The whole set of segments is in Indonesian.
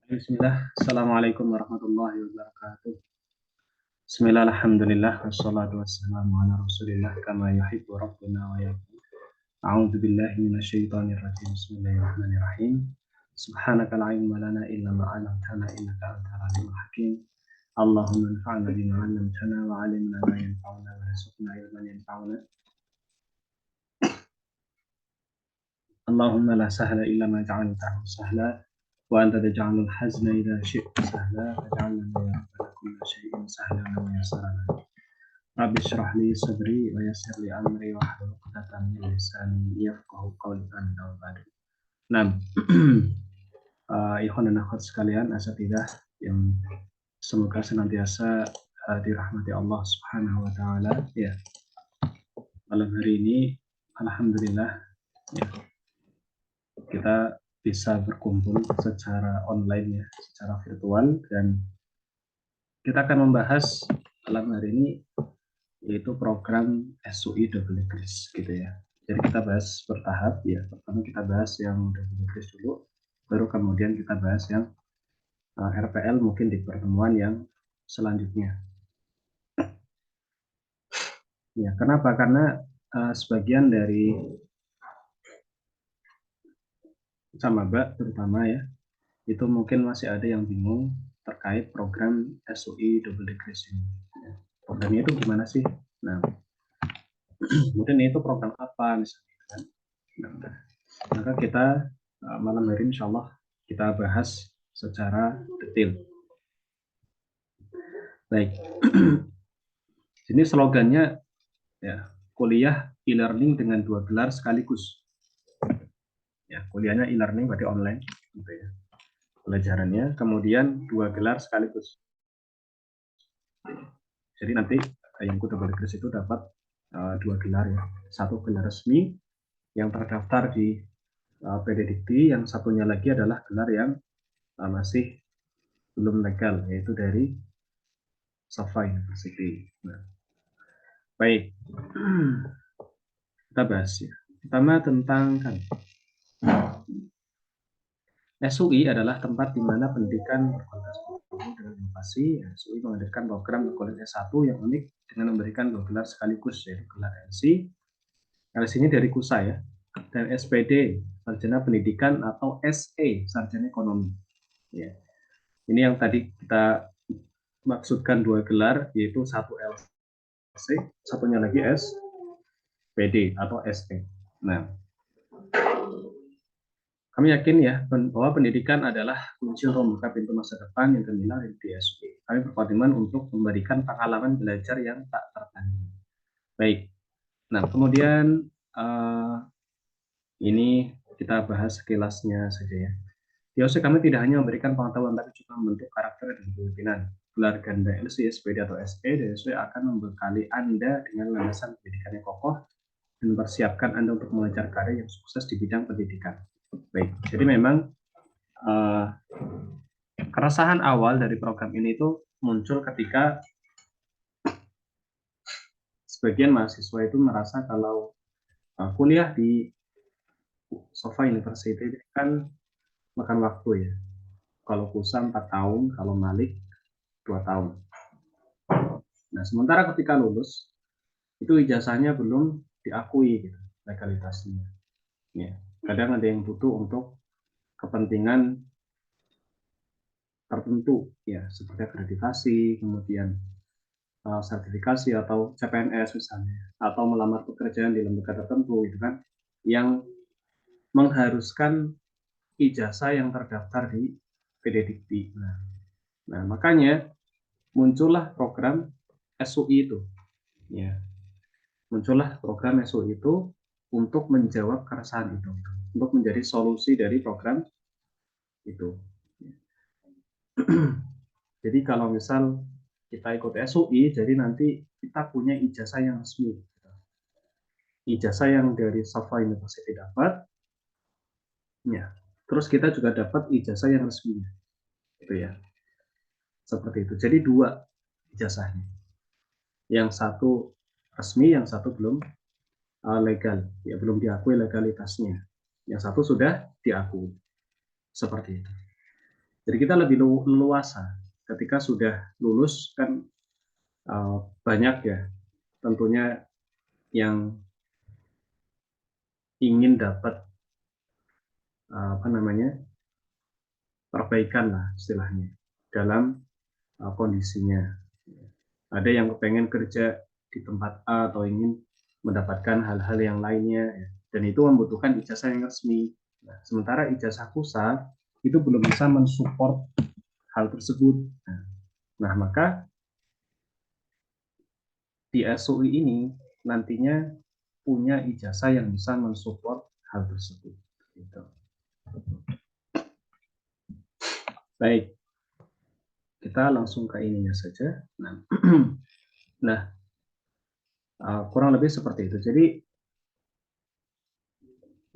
Bismillah, Assalamualaikum warahmatullahi wabarakatuh. Bismillah, alhamdulillah, wassalatu wassalamu ala rasulillah, kama yuhibbu rabbuna wa yarda. A'udzu billahi minasyaitonir rajim. Bismillahirrahmanirrahim. Subhanaka la ilma lana illa ma 'allamtana innaka antal alimul hakim. Allahumma anfa'na bima 'allamtana wa 'allimna ma yanfa'una wa rizqna ilman yanfa'una. Allahumma la sahla illa ma ja'altahu sahla wa anta taj'alul hazna idza syi'ta sahla faj'alna ya rabbana kulla syai'in sahlan wa yassara. Rabbi shrah li sadri wa yassir li amri wa hlul 'uqdatam min lisani yafqahu qawli. Amma ba'du. Nah, ikhwan dan akhwat sekalian, asatidzah yang semoga senantiasa dirahmati Allah Subhanahu wa taala ya. Malam hari ini alhamdulillah ya, kita bisa berkumpul secara online ya, secara virtual, dan kita akan membahas malam hari ini yaitu program SUI Double Degrees gitu ya. Jadi kita bahas bertahap ya. Pertama kita bahas yang Double Degrees dulu, baru kemudian kita bahas yang RPL mungkin di pertemuan yang selanjutnya. Ya, kenapa? Karena sebagian dari samaba terutama ya, itu mungkin masih ada yang bingung terkait program SUI Double Degrees ini. Ya. Programnya itu gimana sih? Nah, kemudian itu program apa misalnya kan? Nah, maka kita malam hari insya Allah kita bahas secara detail. Baik, ini slogannya ya, kuliah e-learning dengan 2 gelar sekaligus. Ya, kuliahnya e-learning berarti online, gitu ya. Pelajarannya, kemudian 2 gelar sekaligus. Jadi nanti yang Double Degrees itu dapat 2 gelar ya. Satu gelar resmi yang terdaftar di PD Dikti, yang satunya lagi adalah gelar yang masih belum legal, yaitu dari Safa University. Nah, baik, kita bahas ya. Pertama tentang kan, SUI adalah tempat di mana pendidikan berkualitas bergabung dengan inovasi. SUI menghadirkan program berkualitas S1 yang unik dengan memberikan 2 gelar sekaligus, yaitu gelar LC. LC ini dari KUSA ya, dan SPD, Sarjana Pendidikan, atau SE, Sarjana Ekonomi. Ya. Ini yang tadi kita maksudkan 2 gelar, yaitu satu LC, satunya lagi SPD atau SE. Nah, kami yakin ya bahwa pendidikan adalah kunci untuk membuka pintu masa depan yang gemilang di SUI. Kami berkomitmen untuk memberikan pengalaman belajar yang tak tertanding. Baik, nah kemudian ini kita bahas sekilasnya saja ya. Di OSI kami tidak hanya memberikan pengetahuan, tapi juga membentuk karakter dan kepemimpinan. Gelar ganda LC, SPD atau SE dari SUI akan membekali Anda dengan landasan pendidikan yang kokoh dan mempersiapkan Anda untuk mengejar karir yang sukses di bidang pendidikan. Baik, jadi memang keresahan awal dari program ini itu muncul ketika sebagian mahasiswa itu merasa kalau kuliah di Safa University ini kan makan waktu ya. Kalau KUSA 4 tahun, kalau Malik 2 tahun. Nah, sementara ketika lulus, itu ijazahnya belum diakui gitu, legalitasnya. Ya. Kadang ada yang butuh untuk kepentingan tertentu, ya, seperti akreditasi, kemudian sertifikasi atau CPNS misalnya, atau melamar pekerjaan di lembaga tertentu gitu kan, yang mengharuskan ijazah yang terdaftar di PD Dikti. Nah, makanya muncullah program SUI itu, ya, muncullah program SUI itu untuk menjawab keresahan itu, untuk menjadi solusi dari program itu. Jadi kalau misal kita ikut SUI, jadi nanti kita punya ijazah yang resmi. Ijazah yang dari Safa University dapat, ya. Terus kita juga dapat ijazah yang resmi, gitu ya. Seperti itu. Jadi 2 ijazahnya. Yang satu resmi, yang satu belum legal, ya belum diakui legalitasnya. Yang satu sudah diakui. Seperti itu. Jadi kita lebih leluasa ketika sudah lulus kan, banyak ya tentunya yang ingin dapat apa namanya perbaikan lah istilahnya dalam kondisinya. Ada yang kepengen kerja di tempat A atau ingin mendapatkan hal-hal yang lainnya, ya. Dan itu membutuhkan ijazah yang resmi. Nah, sementara ijazah pusat itu belum bisa mensupport hal tersebut. Nah, maka di SUI ini nantinya punya ijazah yang bisa mensupport hal tersebut. Gitu. Baik, kita langsung ke ininya saja. Nah, nah kurang lebih seperti itu. Jadi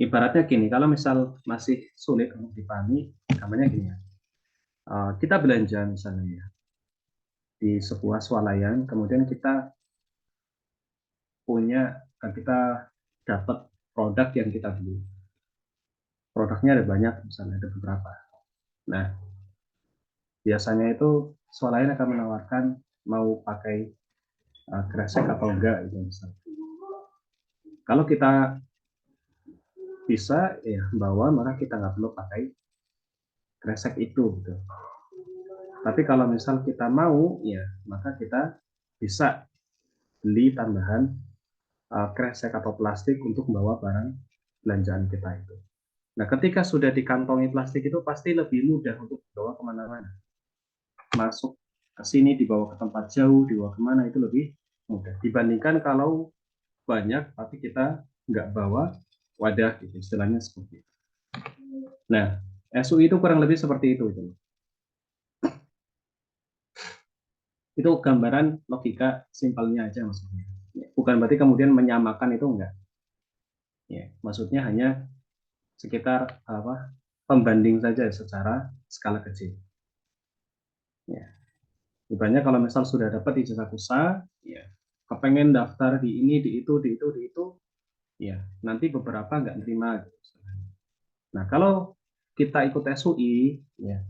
ibaratnya gini, kalau misal masih sulit untuk dipahami, namanya gini ya. Kita belanja misalnya ya di sebuah swalayan, kemudian kita kita dapat produk yang kita beli. Produknya ada banyak, misalnya ada beberapa. Nah, biasanya itu swalayan akan menawarkan mau pakai kresek atau enggak gitu misalnya. Kalau kita bisa ya bawa, maka kita nggak perlu pakai kresek itu gitu. Tapi kalau misal kita mau ya, maka kita bisa beli tambahan kresek atau plastik untuk membawa barang belanjaan kita itu. Nah, ketika sudah dikantongi plastik itu pasti lebih mudah untuk dibawa kemana-mana. Masuk ke sini, dibawa ke tempat jauh, dibawa kemana itu lebih mudah. Dibandingkan kalau banyak tapi kita nggak bawa wadah gitu, istilahnya seperti itu. Nah, SUI itu kurang lebih seperti itu. Itu gambaran logika simpelnya aja maksudnya. Bukan berarti kemudian menyamakan, itu enggak. Ya, maksudnya hanya sekitar apa pembanding saja secara skala kecil. Ya, misalnya kalau misal sudah dapat ijazah pusat, ya kepengen daftar di ini, di itu, ya nanti beberapa nggak nerima. Nah, kalau kita ikut SUI, ya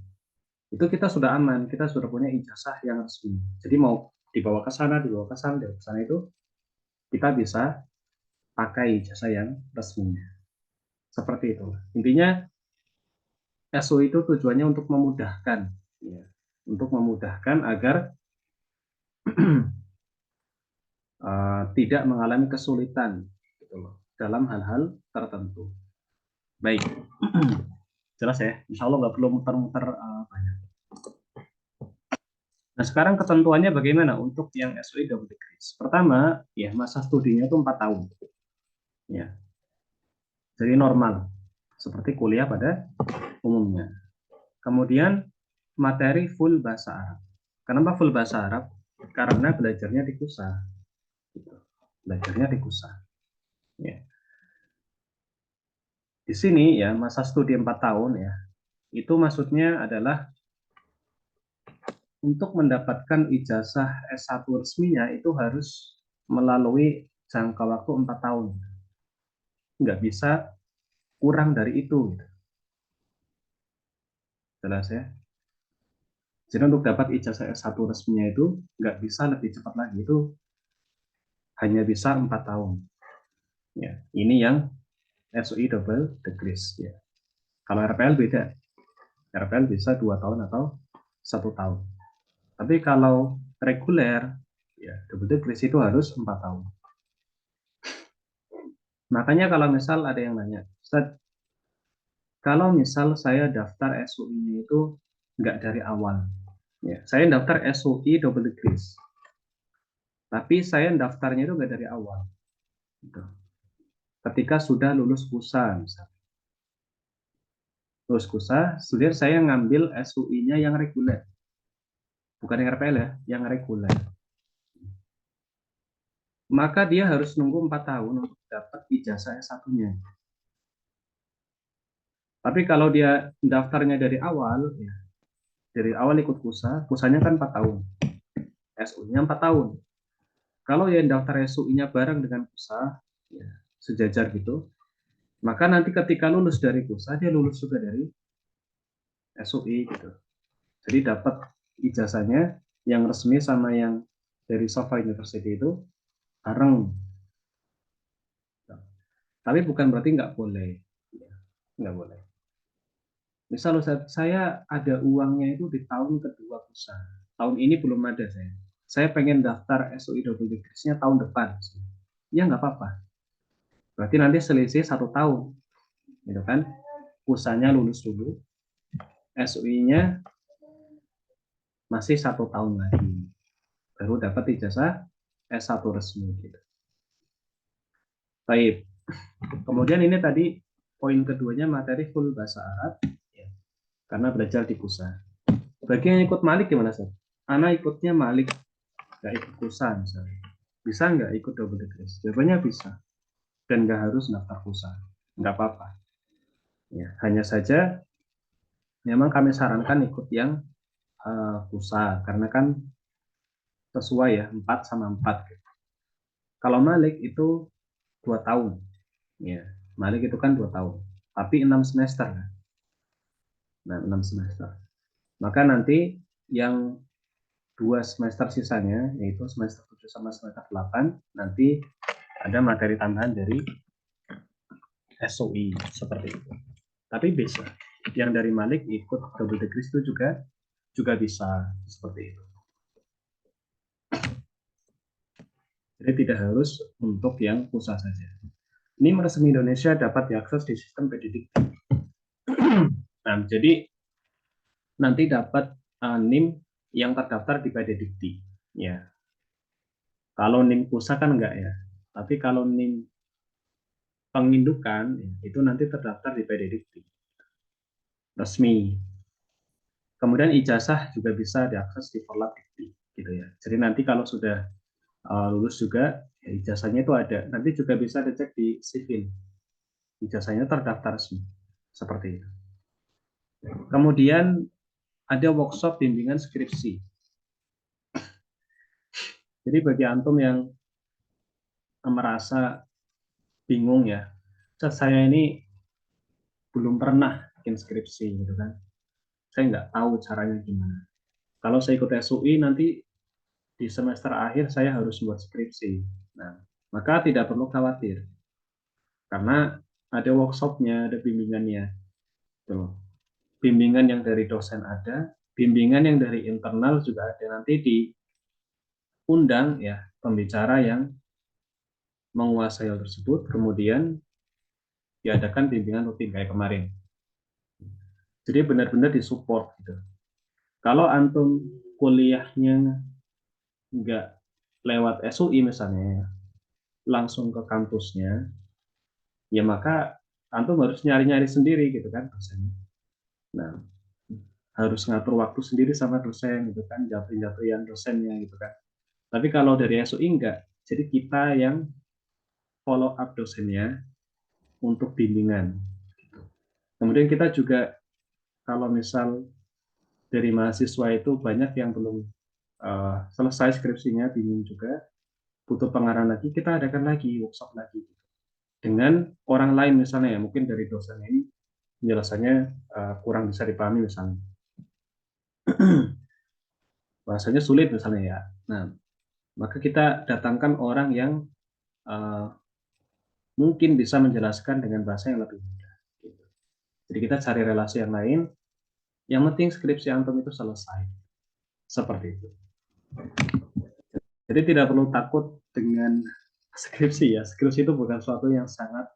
itu kita sudah aman, kita sudah punya ijazah yang resmi. Jadi mau dibawa ke sana, dibawa ke sana, dibawa ke sana itu kita bisa pakai ijazah yang resminya. Seperti itu. Intinya SUI itu tujuannya untuk memudahkan, ya, untuk memudahkan agar tidak mengalami kesulitan gitu loh, dalam hal-hal tertentu. Baik, jelas ya. Insya Allah nggak perlu muter-muter banyak. Nah, sekarang ketentuannya bagaimana untuk yang SUI double degree? Pertama, ya masa studinya itu 4 tahun. Ya, jadi normal, seperti kuliah pada umumnya. Kemudian materi full bahasa Arab. Kenapa full bahasa Arab? Karena belajarnya di KUSA. Gitu. Belajarnya di KUSA. Ya. Di sini ya masa studi 4 tahun ya, itu maksudnya adalah untuk mendapatkan ijazah S1 resminya itu harus melalui jangka waktu 4 tahun. Nggak bisa kurang dari itu. Gitu. Jelas ya? Jadi untuk dapat ijazah S1 resminya itu nggak bisa lebih cepat lagi. Itu hanya bisa 4 tahun. Ya, ini yang SUI double degrees. Ya. Kalau RPL beda. RPL bisa 2 tahun atau 1 tahun. Tapi kalau reguler, ya double degrees itu harus 4 tahun. Makanya kalau misal ada yang nanya, Ustaz, kalau misal saya daftar SUI itu nggak dari awal, ya, saya daftar SUI double degrees, tapi saya daftarnya itu nggak dari awal. Gitu. Ketika sudah lulus KUSA, misalnya. Lulus KUSA, kemudian saya ngambil SUI-nya yang reguler, bukan yang RPL ya, yang reguler. Maka dia harus nunggu 4 tahun untuk dapat ijazah S1-nya. Tapi kalau dia daftarnya dari awal, ya, dari awal ikut KUSA, KUSA-nya kan 4 tahun, SU-nya 4 tahun. Kalau yang daftar SUI-nya bareng dengan KUSA, ya, sejajar gitu, maka nanti ketika lulus dari KUSA, dia lulus juga dari SUI gitu. Jadi dapat ijazahnya yang resmi sama yang dari Sofa University itu bareng. Tapi bukan berarti nggak boleh. Nggak boleh. Misal saya ada uangnya itu di tahun kedua usaha. Tahun ini belum ada saya. Saya pengen daftar SUI double degree-nya tahun depan. Ya nggak apa-apa. Berarti nanti selisih 1 tahun, gitu kan? Usahanya lulus dulu, SUI-nya masih 1 tahun lagi, baru dapat ijazah S1 resmi. Gitu. Baik. Kemudian ini tadi poin keduanya materi full bahasa Arab, ya, karena belajar di PUSA. Bagi yang ikut Malik gimana sih? Anak ikutnya Malik, nggak ikut PUSA misalnya. Bisa nggak ikut double degree? Jawabannya bisa. Dan nggak harus daftar PUSA. Nggak apa-apa. Ya, hanya saja memang kami sarankan ikut yang PUSA. Karena kan sesuai ya, 4 sama 4. Kalau Malik itu 2 tahun. Ya, Malik itu kan 2 tahun. Tapi 6 semester. Nah, 6 semester. Maka nanti yang 2 semester sisanya, yaitu semester 7 sama semester 8, nanti ada materi tambahan dari SOI seperti itu. Tapi bisa. Yang dari Malik ikut double degree itu juga bisa seperti itu. Jadi tidak harus untuk yang pusat saja. NIM resmi Indonesia dapat diakses di sistem PDDikti. Nah, jadi nanti dapat NIM yang terdaftar di PDDikti. Ya. Kalau NIM pusat kan enggak ya. Tapi kalau NIM pengindukan itu nanti terdaftar di PDDikti resmi. Kemudian ijazah juga bisa diakses di Forlab Dikti, gitu ya. Jadi nanti kalau sudah lulus juga, ya ijazahnya itu ada. Nanti juga bisa dicek di sivil, ijazahnya terdaftar resmi, seperti itu. Kemudian ada workshop bimbingan skripsi. Jadi bagi antum yang merasa bingung ya, saya ini belum pernah bikin skripsi, gitu kan. Saya nggak tahu caranya gimana. Kalau saya ikut SUI nanti di semester akhir saya harus buat skripsi. Nah, maka tidak perlu khawatir karena ada workshopnya, ada bimbingannya. Tuh. Bimbingan yang dari dosen ada, bimbingan yang dari internal juga ada. Nanti diundang ya pembicara yang menguasai hal tersebut, kemudian diadakan bimbingan rutin kayak kemarin. Jadi benar-benar disupport gitu. Kalau antum kuliahnya nggak lewat SUI misalnya, langsung ke kampusnya, ya maka antum harus nyari-nyari sendiri gitu kan dosennya. Nah, harus ngatur waktu sendiri sama dosen gitu kan, japri-japrian dosennya gitu kan. Tapi kalau dari SUI enggak, jadi kita yang follow up dosennya untuk bimbingan. Kemudian kita juga kalau misal dari mahasiswa itu banyak yang belum selesai skripsinya, bingung juga, butuh pengarahan lagi, kita adakan lagi workshop lagi dengan orang lain misalnya ya, mungkin dari dosen ini penjelasannya kurang bisa dipahami misalnya. Bahasanya sulit misalnya ya. Nah, maka kita datangkan orang yang uh, mungkin bisa menjelaskan dengan bahasa yang lebih mudah. Gitu. Jadi kita cari relasi yang lain. Yang penting skripsi antum itu selesai. Seperti itu. Jadi tidak perlu takut dengan skripsi ya. Skripsi itu bukan sesuatu yang sangat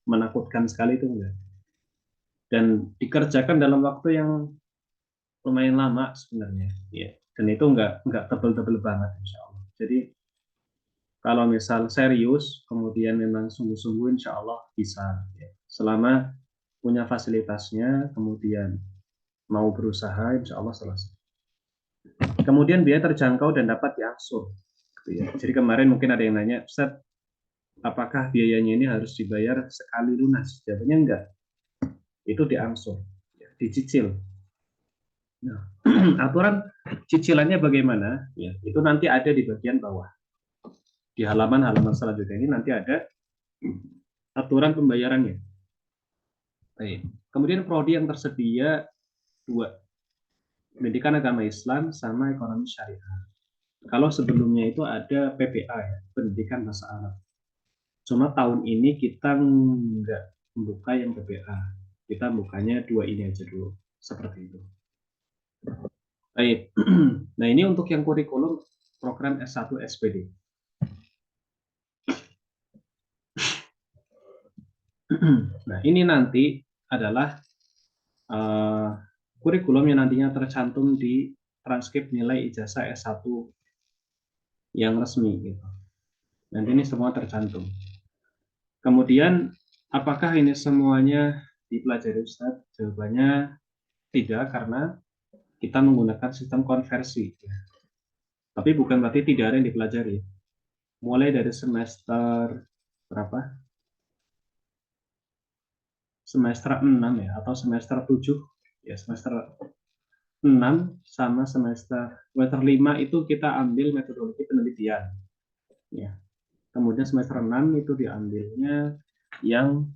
menakutkan sekali itu enggak. Dan dikerjakan dalam waktu yang lumayan lama sebenarnya. Ya. Dan itu enggak tebel-tebel banget insya Allah. Jadi kalau misal serius, kemudian memang sungguh-sungguh insya Allah bisa. Ya. Selama punya fasilitasnya, kemudian mau berusaha, insya Allah selesai. Kemudian biaya terjangkau dan dapat diangsur. Gitu ya. Jadi kemarin mungkin ada yang nanya, Ustaz, apakah biayanya ini harus dibayar sekali lunas? Jawabannya enggak. Itu diangsur, ya, dicicil. Nah, aturan cicilannya bagaimana? Ya, itu nanti ada di bagian bawah. Di halaman-halaman selanjutnya ini nanti ada aturan pembayarannya. Baik. Kemudian prodi yang tersedia 2. pendidikan agama Islam sama ekonomi syariah. Kalau sebelumnya itu ada PBA ya, pendidikan bahasa Arab. Cuma tahun ini kita nggak membuka yang PBA. Kita bukanya dua ini aja dulu. Seperti itu. Baik. Nah, ini untuk yang kurikulum program S1 SPD. Nah, ini nanti adalah kurikulum yang nantinya tercantum di transkrip nilai ijazah S1 yang resmi gitu. Nanti ini semua tercantum. Kemudian apakah ini semuanya dipelajari Ustaz? Jawabannya tidak, karena kita menggunakan sistem konversi. Tapi bukan berarti tidak ada yang dipelajari. Mulai dari semester berapa? Semester 6 ya, atau semester 7 ya, semester 6 sama semester 5 itu kita ambil metodologi penelitian ya. Kemudian semester 6 itu diambilnya yang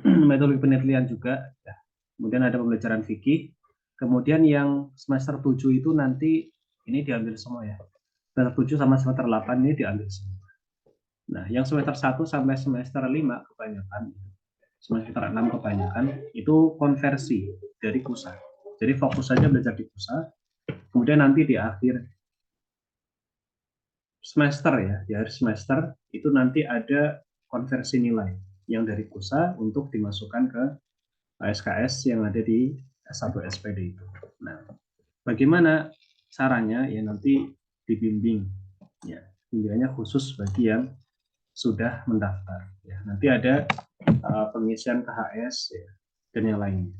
metodologi penelitian juga ya. Kemudian ada pembelajaran fikih. Kemudian yang semester 7 itu nanti ini diambil semua ya. Semester 7 sama semester 8 ini diambil semua. Nah, yang semester 1 sampai semester 5 kebanyakan, semester 6 kebanyakan itu konversi dari KUSA. Jadi fokus saja belajar di KUSA. Kemudian nanti di akhir semester ya, di akhir semester itu nanti ada konversi nilai yang dari KUSA untuk dimasukkan ke SKS yang ada di S1 SPD itu. Nah, bagaimana caranya ya, nanti dibimbing ya, bimbingannya khusus bagi yang sudah mendaftar ya. Nanti ada pengisian KHS ya, dan yang lainnya.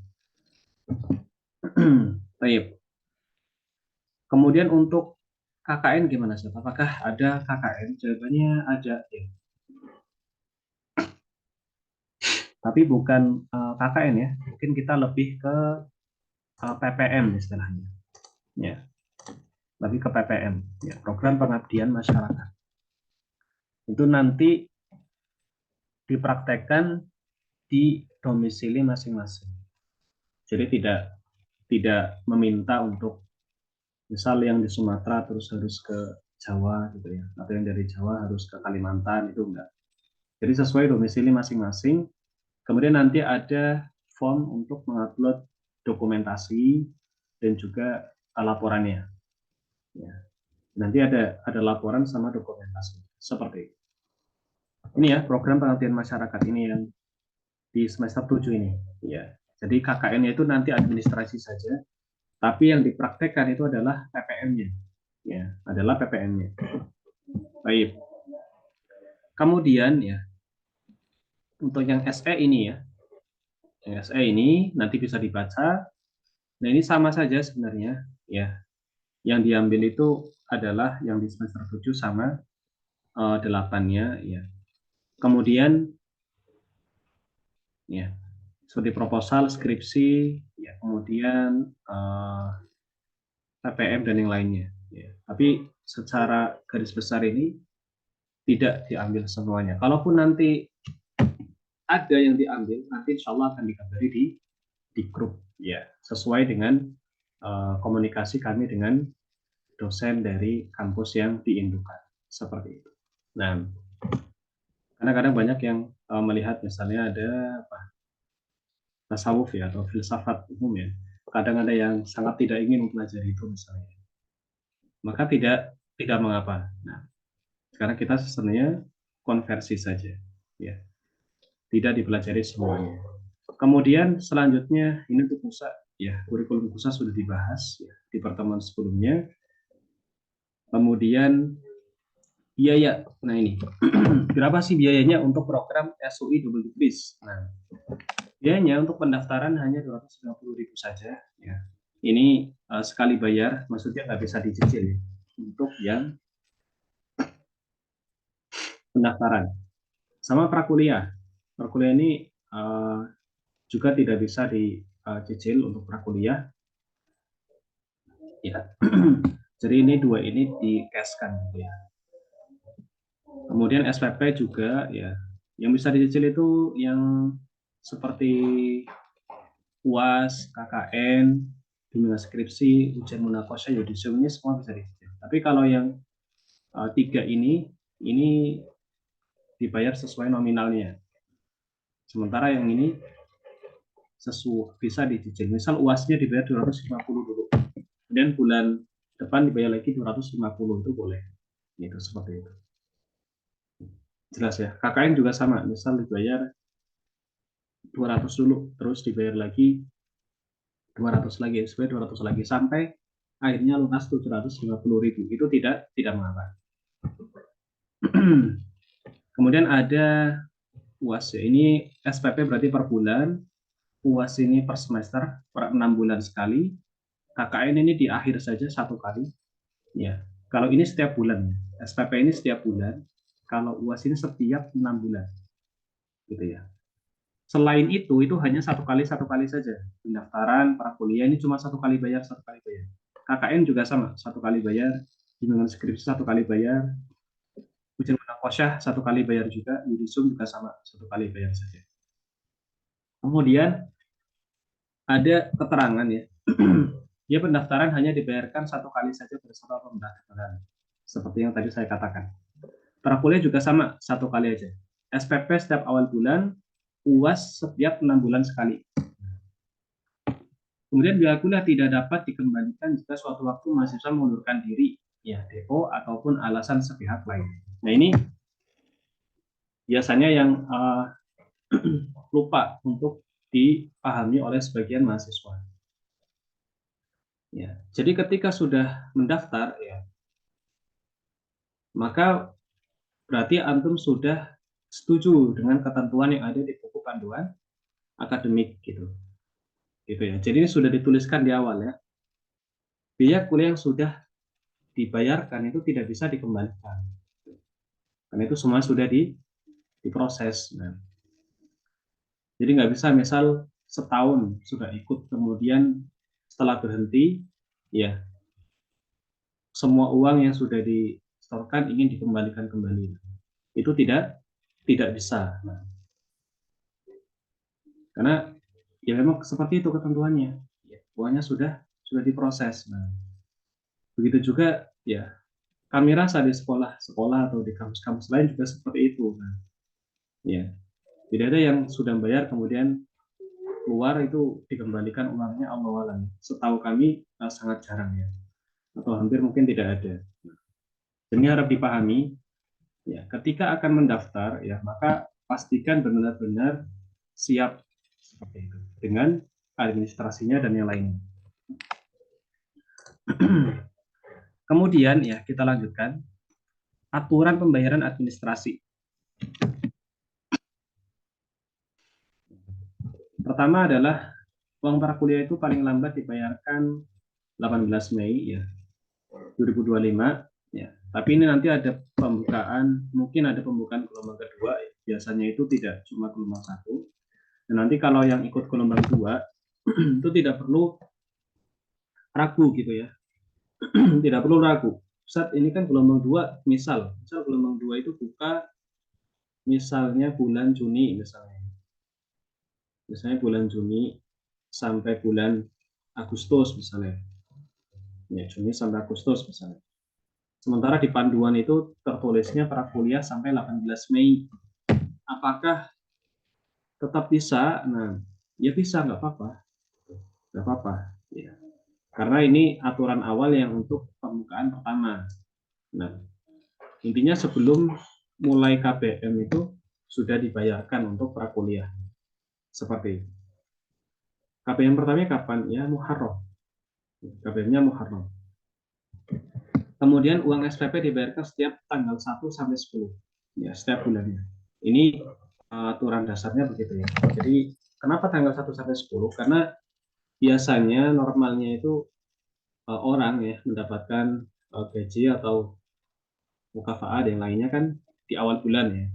Baik. Kemudian untuk KKN gimana sih? Apakah ada KKN? Jawabannya ada ya. Tapi bukan KKN ya. Mungkin kita lebih ke PPM istilahnya. Ya, lebih ke PPM ya, program pengabdian masyarakat. Itu nanti dipraktekkan di domisili masing-masing. Jadi tidak meminta untuk misal yang di Sumatera terus harus ke Jawa gitu ya, atau yang dari Jawa harus ke Kalimantan, itu enggak. Jadi sesuai domisili masing-masing. Kemudian nanti ada form untuk mengupload dokumentasi dan juga laporannya. Ya. Nanti ada laporan sama dokumentasi seperti itu. Ini ya program pengabdian masyarakat ini yang di semester 7 ini. Ya. Jadi KKN-nya itu nanti administrasi saja, tapi yang dipraktekkan itu adalah PPM-nya. Ya, adalah PPM-nya. Baik. Kemudian ya, untuk yang SE ini ya, yang SE ini nanti bisa dibaca. Nah, ini sama saja sebenarnya ya. Yang diambil itu adalah yang di semester 7 sama 8-nya ya. Kemudian ya, seperti proposal, skripsi, ya, kemudian PPM dan yang lainnya. Ya. Tapi secara garis besar ini tidak diambil semuanya. Kalaupun nanti ada yang diambil, nanti insya Allah akan dikabari di grup, ya, sesuai dengan komunikasi kami dengan dosen dari kampus yang diindukan, seperti itu. Nah, karena kadang banyak yang melihat misalnya ada apa, tasawuf ya, atau filsafat umum ya. Kadang ada yang sangat tidak ingin mempelajari itu misalnya. Maka tidak mengapa. Nah, sekarang kita sebenarnya konversi saja, ya, tidak dipelajari semuanya. Kemudian selanjutnya ini untuk KUSA, ya, kurikulum KUSA sudah dibahas ya, di pertemuan sebelumnya. Kemudian biaya, nah ini berapa sih biayanya untuk program SUI double degrees? Nah, biayanya untuk pendaftaran hanya 250.000 saja, ya. Ini sekali bayar, maksudnya nggak bisa dicicil ya, untuk yang pendaftaran. Sama prakuliah. Prakuliah ini juga tidak bisa dicicil untuk prakuliah. Ya. Jadi ini dua ini di-cashkan gitu ya. Kemudian SPP juga ya. Yang bisa dicicil itu yang seperti UAS, KKN, bimbingan skripsi, ujian munakasyah, yudisium, ini semua bisa dicicil. Tapi kalau yang 3 ini dibayar sesuai nominalnya. Sementara yang ini bisa dicicil. Misal UASnya dibayar 250 dulu. Kemudian bulan depan dibayar lagi 250, itu boleh. Itu seperti itu. Jelas ya. KKN juga sama. Misal dibayar 200 dulu, terus dibayar lagi 200 lagi, sesuai 200 lagi sampai akhirnya lunas 750.000. Itu tidak mengapa. Kemudian ada UAS ya. Ini SPP berarti per bulan, UAS ini per semester, per 6 bulan sekali. KKN ini di akhir saja 1 kali. Ya, kalau ini setiap bulan, SPP ini setiap bulan. Kalau UAS ini setiap 6 bulan, gitu ya. Selain itu hanya 1 kali saja. Pendaftaran prakuliah ini cuma 1 kali bayar, 1 kali bayar. KKN juga sama, 1 kali bayar. Bimbingan skripsi 1 kali bayar. Ujian munakasyah 1 kali bayar juga. Yudisium juga sama, 1 kali bayar saja. Kemudian ada keterangan ya. Dia pendaftaran hanya dibayarkan 1 kali saja bersama pendaftaran. Seperti yang tadi saya katakan. Prakuliah juga sama, 1 kali aja. SPP setiap awal bulan, UAS setiap 6 bulan sekali. Kemudian biaya kuliah tidak dapat dikembalikan jika suatu waktu mahasiswa mengundurkan diri, ya DO ataupun alasan sepihak lain. Nah ini biasanya yang lupa untuk dipahami oleh sebagian mahasiswa. Ya, jadi ketika sudah mendaftar, ya, maka berarti antum sudah setuju dengan ketentuan yang ada di buku panduan akademik gitu ya. Jadi ini sudah dituliskan di awal ya. Biaya kuliah yang sudah dibayarkan itu tidak bisa dikembalikan, karena itu semua sudah diproses. Nah, jadi nggak bisa misal setahun sudah ikut kemudian setelah berhenti, ya semua uang yang sudah disetorkan ingin dikembalikan kembali. Itu tidak bisa. Nah, karena ya memang seperti itu ketentuannya. Ya, uangnya sudah diproses. Nah, begitu juga ya kami rasa di sekolah atau di kampus-kampus lain juga seperti itu. Nah, ya tidak ada yang sudah bayar kemudian keluar itu dikembalikan uangnya, Allah alam. Setahu kami sangat jarang ya, atau hampir mungkin tidak ada. Jadi harap dipahami ya, ketika akan mendaftar ya maka pastikan benar-benar siap seperti itu dengan administrasinya dan yang lainnya. Kemudian ya kita lanjutkan aturan pembayaran administrasi. Pertama adalah uang prakuliah itu paling lambat dibayarkan 18 Mei ya 2025 ya. Tapi ini nanti ada pembukaan, mungkin ada pembukaan gelombang kedua. Biasanya itu tidak cuma gelombang 1. Dan nanti kalau yang ikut gelombang 2 itu tidak perlu ragu gitu ya. Tidak perlu ragu. Saat ini kan gelombang 2 misal gelombang 2 itu buka misalnya bulan Juni misalnya bulan Juni sampai bulan Agustus misalnya. Ya, Juni sampai Agustus misalnya. Sementara di panduan itu tertulisnya prakuliah sampai 18 Mei. Apakah tetap bisa? Nah, ya bisa, nggak apa-apa. Nggak apa-apa. Ya. Karena ini aturan awal yang untuk pembukaan pertama. Nah, intinya sebelum mulai KBM itu sudah dibayarkan untuk prakuliah. Seperti itu. KBM pertamanya kapan? Ya, Muharram. KBM-nya Muharram. Kemudian uang SPP dibayarkan setiap tanggal 1 sampai 10. Ya, setiap bulannya. Ini aturan dasarnya begitu ya. Jadi, kenapa tanggal 1 sampai 10? Karena biasanya normalnya itu orang ya mendapatkan gaji atau mukafaa dan lainnya kan di awal bulan ya.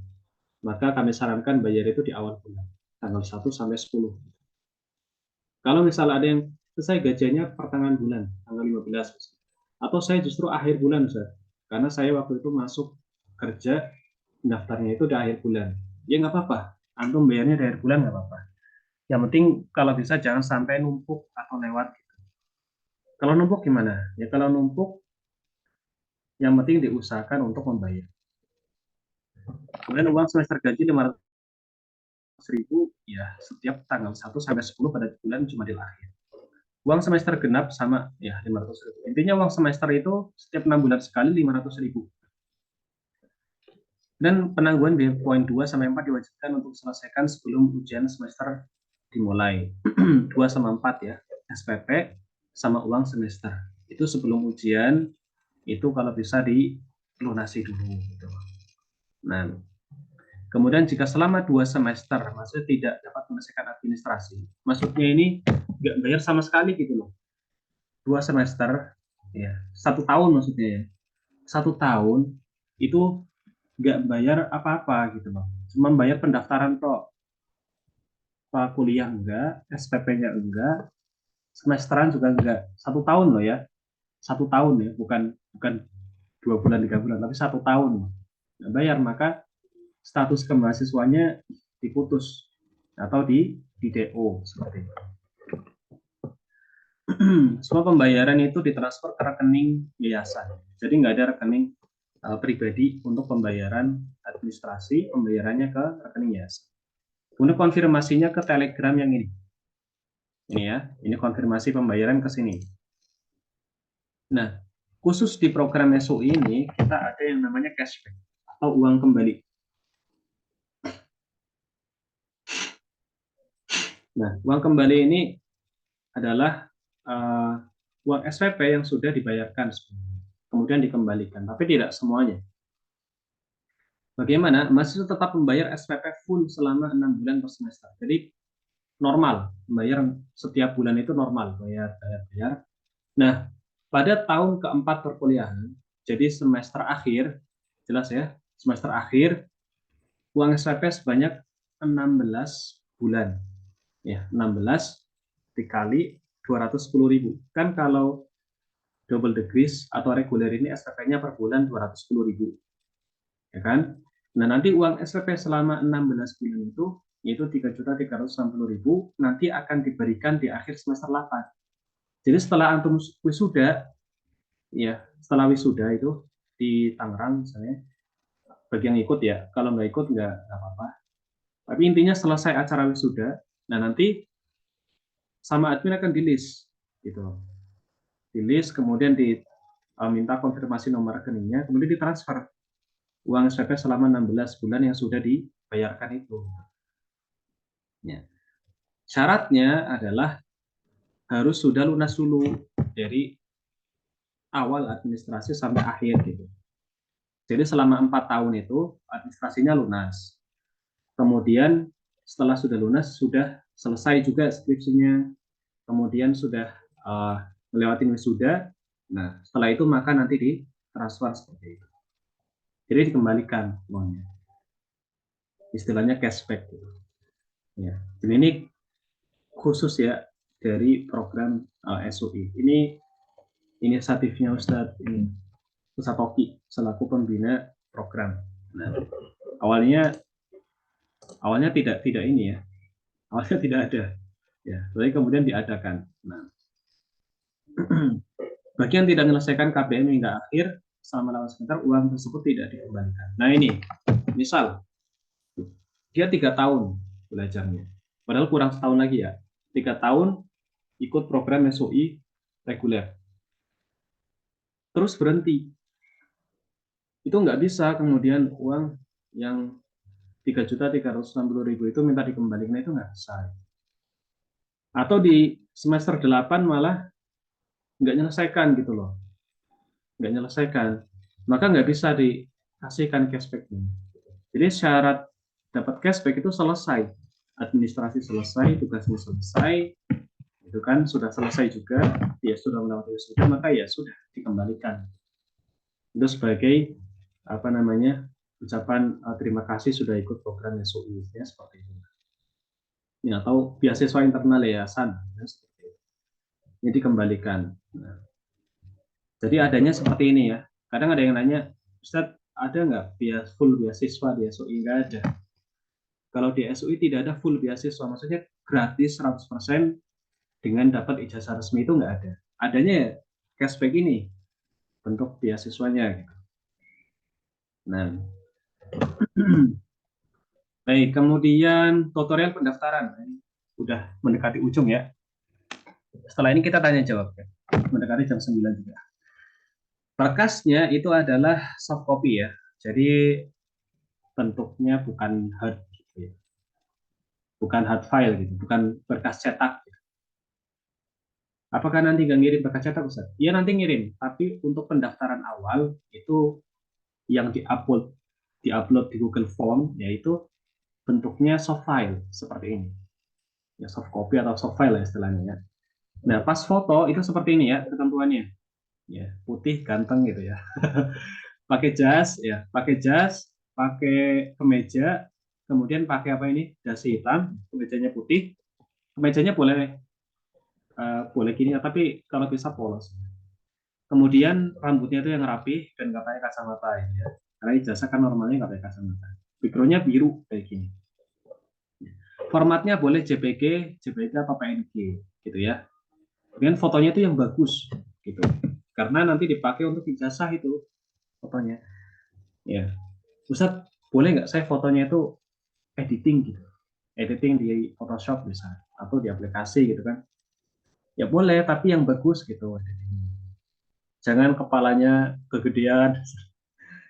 Maka kami sarankan bayar itu di awal bulan, tanggal 1 sampai 10. Kalau misalnya ada yang selesai gajiannya pertengahan bulan, tanggal 15. Atau saya justru akhir bulan, Ustaz. Karena saya waktu itu masuk kerja, daftarnya itu di akhir bulan. Ya nggak apa-apa, antum bayarnya di akhir bulan nggak apa-apa. Yang penting kalau bisa jangan sampai numpuk atau lewat. Kalau numpuk gimana? Ya kalau numpuk, yang penting diusahakan untuk membayar. Kemudian uang semester gaji 500.000 ya setiap tanggal 1 sampai 10 pada bulan Jumadil akhir. Uang semester genap sama ya 500.000. Intinya uang semester itu setiap 6 bulan sekali 500.000. Dan penangguhan biaya poin 2 sampai 4 diwajibkan untuk selesaikan sebelum ujian semester dimulai. 2 sama 4 ya, SPP sama uang semester. Itu sebelum ujian, itu kalau bisa dilunasi dulu. Gitu. Nah, kemudian jika selama 2 semester maksudnya tidak dapat menyelesaikan administrasi, maksudnya ini nggak bayar sama sekali gitu loh. 2 semester, ya 1 tahun maksudnya ya. 1 tahun itu nggak bayar apa-apa gitu loh. Cuma bayar pendaftaran kok. Kuliah enggak, SPP-nya enggak, semesteran juga enggak. 1 tahun loh ya. 1 tahun ya, bukan bukan 2 bulan 3 bulan, tapi 1 tahun. Nggak bayar, maka status kemahasiswanya diputus atau di DO seperti itu. Semua pembayaran itu ditransfer ke rekening yayasan. Jadi nggak ada rekening pribadi untuk pembayaran administrasi, pembayarannya ke rekening yayasan. Kemudian konfirmasinya ke Telegram yang ini. Ini ya, ini konfirmasi pembayaran ke sini. Nah, khusus di program SOI ini kita ada yang namanya cashback atau uang kembali. Nah, uang kembali ini adalah uang SPP yang sudah dibayarkan kemudian dikembalikan, tapi tidak semuanya. Bagaimana? Mahasiswa tetap membayar SPP full selama 6 bulan per semester. Jadi normal, membayar setiap bulan itu normal, bayar. Nah, pada tahun keempat perkuliahan, jadi semester akhir, jelas ya, semester akhir, uang SPP sebanyak 16 bulan. Ya, 16 dikali 210.000. Kan kalau double degrees atau reguler ini SPP-nya per bulan 210.000. Ya kan? Nah, nanti uang SPP selama 16 bulan itu yaitu 3.360.000 nanti akan diberikan di akhir semester 8. Jadi setelah antum wisuda, ya setelah wisuda itu di Tangerang misalnya, bagi yang ikut ya, kalau nggak ikut nggak apa-apa. Tapi intinya selesai acara wisuda, nah nanti sama admin akan di list, gitu. Di list, kemudian diminta konfirmasi nomor rekeningnya, kemudian ditransfer uang SPP selama 16 bulan yang sudah dibayarkan itu. Ya. Syaratnya adalah harus sudah lunas dulu dari awal administrasi sampai akhir gitu. Jadi selama 4 tahun itu administrasinya lunas. Kemudian setelah sudah lunas, sudah selesai juga skripsinya. Kemudian sudah melewati wisuda. Nah, setelah itu maka nanti ditransfer seperti itu. Jadi dikembalikan uangnya. Istilahnya cashback. Gitu. Ya. Dan ini khusus ya dari program SOI. Ini inisiatifnya Ustadz Toki selaku pembina program. Nah, awalnya tidak ini ya, awalnya tidak ada, ya, tapi kemudian diadakan. Nah, bagi yang tidak menyelesaikan KBM hingga akhir selama 8 semester, uang tersebut tidak dikembalikan. Nah ini, misal dia 3 tahun belajarnya, padahal kurang setahun lagi ya, 3 tahun ikut program SOI reguler, terus berhenti, itu nggak bisa kemudian uang yang 3.360.000 itu minta dikembalikan, itu nggak bisa. Atau di semester 8 malah nggak nyelesaikan gitu loh, nggak nyelesaikan, maka nggak bisa dikasihkan cashbacknya. Jadi syarat dapat cashback itu selesai, administrasi selesai, tugasnya selesai, itu kan sudah selesai juga, dia sudah melewati wisuda, maka ya sudah dikembalikan. Itu sebagai apa namanya ucapan terima kasih sudah ikut program SOI ya, seperti itu. Ya, atau beasiswa internal yayasan ya, seperti itu. Ini dikembalikan. Nah, jadi adanya seperti ini ya. Kadang ada yang nanya, Ustadz, ada nggak full beasiswa di SOI? Nggak ada. Kalau di SOI tidak ada full beasiswa, maksudnya gratis 100% dengan dapat ijazah resmi, itu nggak ada. adanya ya cashback ini bentuk beasiswanya gitu. Nah, baik, kemudian tutorial pendaftaran. Udah mendekati ujung ya. Setelah ini kita tanya jawab ya. Mendekati jam 9 juga. Berkasnya itu adalah soft copy ya. Jadi bentuknya bukan hard gitu ya. Bukan hard file gitu, bukan berkas cetak gitu. Apakah nanti nggak ngirim berkas cetak, Ustaz? Iya nanti ngirim, tapi untuk pendaftaran awal itu yang diupload di Google Form yaitu bentuknya soft file seperti ini. Ya soft copy atau soft file ya istilahnya ya. Nah, pas foto itu seperti ini ya ketentuannya. Ya, putih ganteng gitu ya. Pakai jas ya, pakai kemeja, kemudian pakai apa ini? Dasi hitam, kemejanya putih. Kemejanya boleh gini ya, tapi kalau bisa polos. Kemudian rambutnya itu yang rapi dan nggak pakai kacamata ya. Karena ijazah kan normalnya nggak pakai kacamata. Backgroundnya biru kayak gini. Formatnya boleh JPG, JPG atau PNG gitu ya. Kemudian fotonya itu yang bagus gitu. Karena nanti dipakai untuk ijazah itu fotonya. Ya, Ustaz, boleh nggak saya fotonya itu editing gitu? Editing di Photoshop bisa atau di aplikasi gitu kan? Ya boleh, tapi yang bagus gitu. Jangan kepalanya kegedean.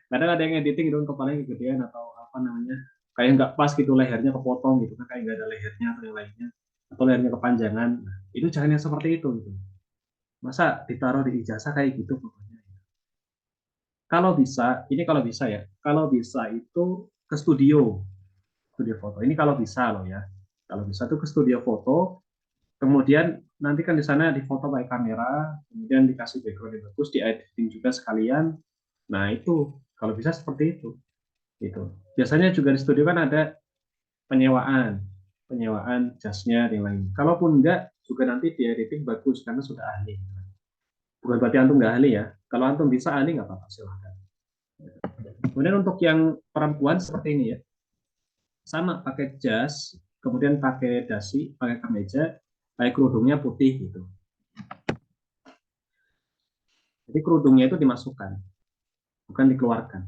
Kadang ada yang editing itu kepalanya kegedean atau apa namanya, kayak nggak pas gitu, lehernya kepotong gitu kan, kayak nggak ada lehernya atau yang lainnya, atau lehernya kepanjangan. Nah, itu jangan yang seperti itu gitu. Masa ditaruh di ijazah kayak gitu pokoknya. Kalau bisa, ini kalau bisa ya, kalau bisa itu ke studio foto. Ini kalau bisa loh ya. Kalau bisa tuh ke studio foto, kemudian nanti kan di sana difoto pakai kamera, kemudian dikasih background yang bagus, di editing juga sekalian. Nah itu kalau bisa seperti itu. Gitu. Biasanya juga di studio kan ada penyewaan, penyewaan jasnya dan lain. Kalaupun enggak, juga nanti di editing bagus karena sudah ahli. Bukan berarti antum nggak ahli ya. Kalau antum bisa ahli nggak apa-apa, silahkan. Kemudian untuk yang perempuan seperti ini ya, sama pakai jas, kemudian pakai dasi, pakai kemeja, pakai kerudungnya putih gitu. Jadi kerudungnya itu dimasukkan, bukan dikeluarkan.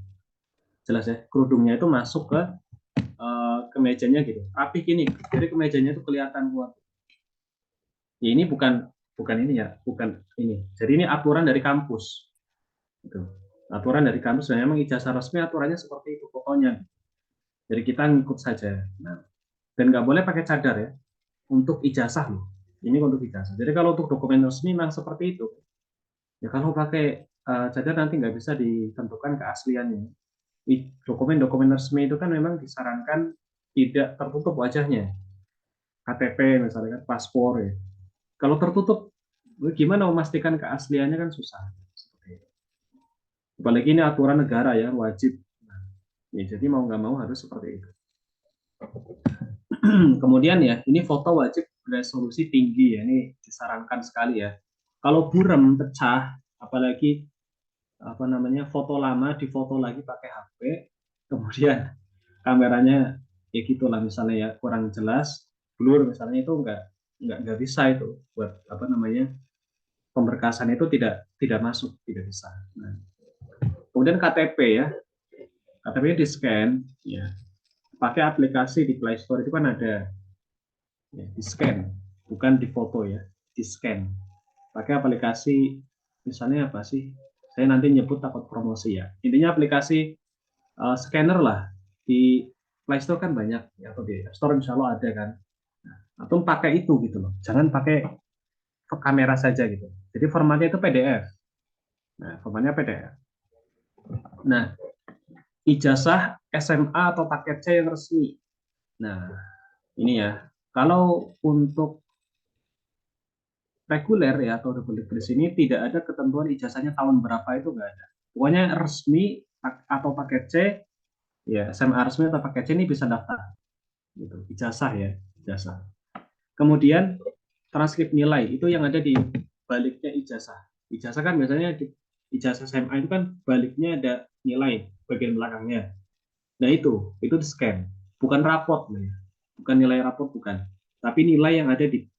Jelas ya, kerudungnya itu masuk ke kemejanya gitu. Rapi gini, jadi kemejanya itu kelihatan kuat. Ya, ini bukan bukan ini ya, bukan ini. Jadi ini aturan dari kampus. Gitu. Aturan dari kampus dan memang ijazah resmi aturannya seperti itu pokoknya. Jadi kita ngikut saja. Nah, dan nggak boleh pakai cadar ya untuk ijazah loh. Ini untuk ijazah. Jadi kalau untuk dokumen resmi memang seperti itu. Ya kalau pakai cadar nanti nggak bisa ditentukan keasliannya. Dokumen-dokumen resmi itu kan memang disarankan tidak tertutup wajahnya. KTP misalnya kan, paspor ya. Kalau tertutup, gimana memastikan keasliannya kan susah. Apalagi ini aturan negara ya, wajib. Nah, ya, jadi mau nggak mau harus seperti itu. Kemudian ya, ini foto wajib resolusi tinggi ya, ini disarankan sekali ya. Kalau buram, pecah, apalagi apa namanya foto lama difoto lagi pakai HP, kemudian kameranya ya gitulah misalnya ya kurang jelas, blur misalnya, itu nggak bisa itu buat apa namanya pemberkasan itu tidak masuk, tidak bisa. Nah, kemudian KTP ya, KTP di scan ya, pakai aplikasi di Play Store itu kan ada ya, di scan, bukan di foto ya, di scan. Pakai aplikasi misalnya apa sih? Saya nanti nyebut takut promosi ya. Intinya aplikasi scanner lah di Play Store kan banyak ya, atau di App Store insya Allah ada kan. Nah, atau pakai itu gitu loh. Jangan pakai kamera saja gitu. Jadi formatnya itu PDF. Nah, formatnya PDF. Nah, ijazah SMA atau paket C yang resmi. Nah, ini ya. Kalau untuk reguler ya atau double degree sini tidak ada ketentuan ijazahnya tahun berapa, itu nggak ada. Pokoknya resmi atau paket C ya, SMA resmi atau paket C ini bisa daftar gitu. Ijazah ya, ijazah. Kemudian transkrip nilai itu yang ada di baliknya ijazah. Ijazah kan biasanya di ijazah SMA itu kan baliknya ada nilai bagian belakangnya. Nah itu di scan, bukan raport ya. Bukan nilai raport bukan. Tapi nilai yang ada di